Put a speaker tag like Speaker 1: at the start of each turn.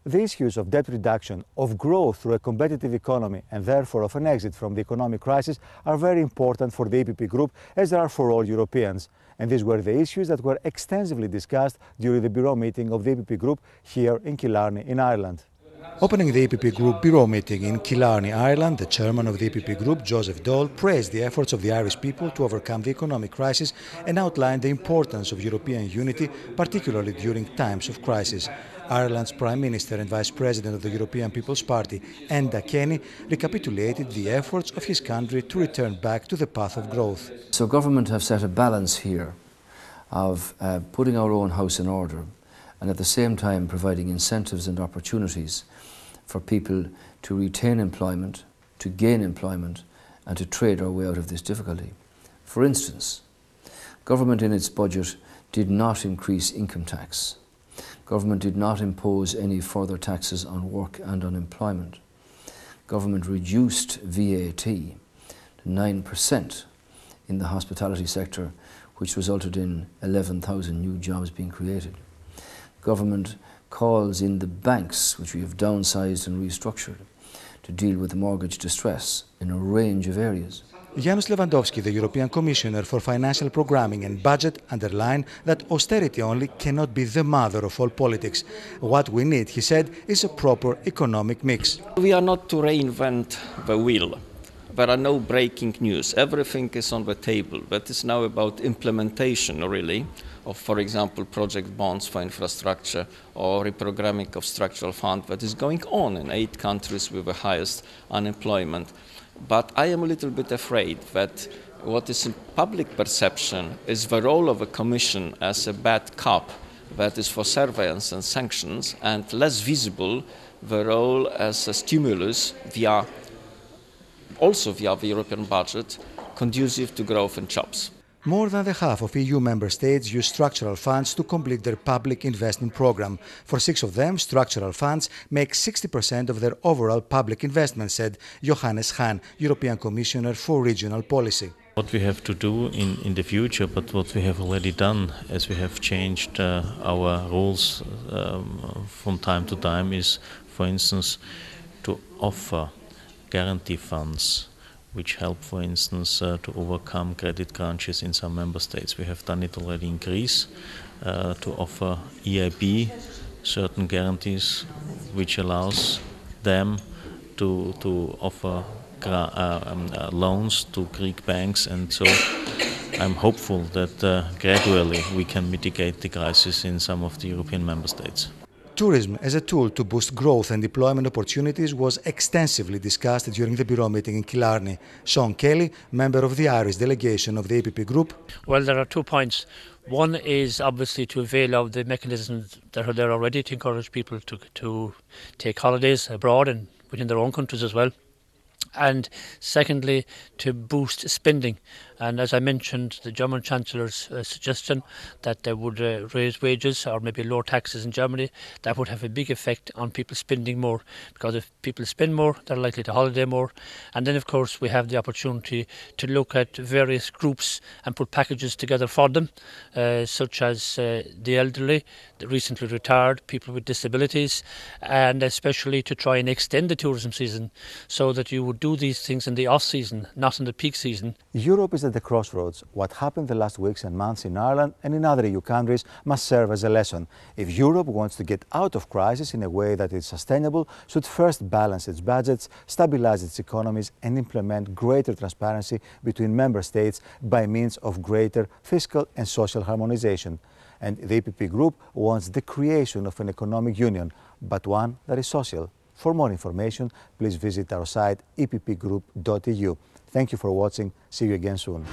Speaker 1: the issues of debt reduction, of growth through a competitive economy and therefore of an exit from the economic crisis are very important for the EPP Group, as they are for all Europeans. And these were the issues that were extensively discussed during the Bureau meeting of the EPP Group here in Killarney in Ireland. Opening the EPP Group Bureau meeting in Killarney, Ireland, the chairman of the EPP Group, Joseph Daul, praised the efforts of the Irish people to overcome the economic crisis and outlined the importance of European unity, particularly during times of crisis. Ireland's Prime Minister and Vice-President of the European People's Party, Enda Kenny, recapitulated the efforts of his country to return back to the path of growth.
Speaker 2: So government have set a balance here of putting our own house in order and at the same time providing incentives and opportunities for people to retain employment, to gain employment and to trade our way out of this difficulty. For instance, government in its budget did not increase income tax. Government did not impose any further taxes on work and on employment. Government reduced VAT to 9% in the hospitality sector, which resulted in 11,000 new jobs being created. Government calls in the banks, which we have downsized and restructured, to deal with mortgage distress in a range of areas.
Speaker 1: Janusz Lewandowski, the European Commissioner for Financial Programming and Budget, underlined that austerity only cannot be the mother of all politics. What we need, he said, is a proper economic mix.
Speaker 3: We are not to reinvent the wheel. There are no breaking news. Everything is on the table, but it's now about implementation, really, of, for example, project bonds for infrastructure or reprogramming of structural fund that is going on in 8 countries with the highest unemployment. But I am a little bit afraid that what is in public perception is the role of a Commission as a bad cop that is for surveillance and sanctions, and less visible the role as a stimulus also via the European budget, conducive to growth and jobs.
Speaker 1: More than the half of EU member states use structural funds to complete their public investment program. For 6 of them, structural funds make 60% of their overall public investment, said Johannes Hahn, European Commissioner for Regional Policy.
Speaker 4: What we have to do in the future, but what we have already done, as we have changed our rules from time to time, is, for instance, to offer guarantee funds which help, for instance, to overcome credit crunches in some member states. We have done it already in Greece, to offer EIB certain guarantees which allows them to offer loans to Greek banks, and so I'm hopeful that gradually we can mitigate the crisis in some of the European member states.
Speaker 1: Tourism as a tool to boost growth and employment opportunities was extensively discussed during the Bureau meeting in Killarney. Sean Kelly, member of the Irish delegation of the EPP Group.
Speaker 5: Well, there are 2 points. One is obviously to avail of the mechanisms that are there already to encourage people to take holidays abroad and within their own countries as well. And secondly, to boost spending. And as I mentioned, the German Chancellor's suggestion that they would raise wages or maybe lower taxes in Germany, that would have a big effect on people spending more. Because if people spend more, they're likely to holiday more. And then, of course, we have the opportunity to look at various groups and put packages together for them, such as the elderly, the recently retired, people with disabilities, and especially to try and extend the tourism season so that you would do these things in the off-season, not in the peak season.
Speaker 1: Europe is at the crossroads. What happened the last weeks and months in Ireland and in other EU countries must serve as a lesson. If Europe wants to get out of crisis in a way that is sustainable, should first balance its budgets, stabilize its economies and implement greater transparency between member states by means of greater fiscal and social harmonization. And the EPP Group wants the creation of an economic union, but one that is social. For more information, please visit our site eppgroup.eu. Thank you for watching. See you again soon.